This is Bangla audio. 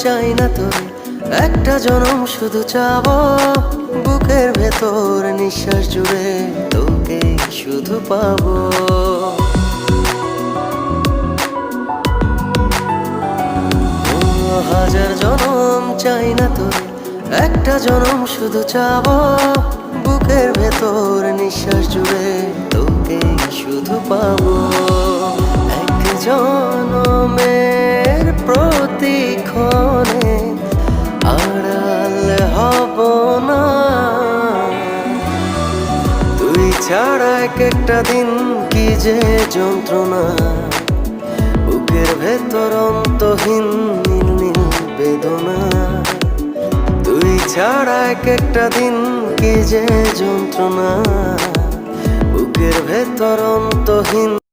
চাই না তোর, একটা জনম শুধু চাবো বুকের ভেতর নিঃশ্বাস জুড়ে তোকে শুধু পাবো। হাজার জনম চাই না তোর, একটা জনম শুধু চাবো বুকের ভেতর নিঃশ্বাস জুড়ে তোকে শুধু পাবো। এক জনমের প্রতিক্ষণে আড়াল হব না, তুই ছাড়া এক একটা দিন কি যে যন্ত্রণা, বুকের ভেতর অন্তহীন নীল নীল বেদনা। তুই ছাড়া এক একটা দিন কি যে যন্ত্রণা, বুকের ভেতর অন্তহীন।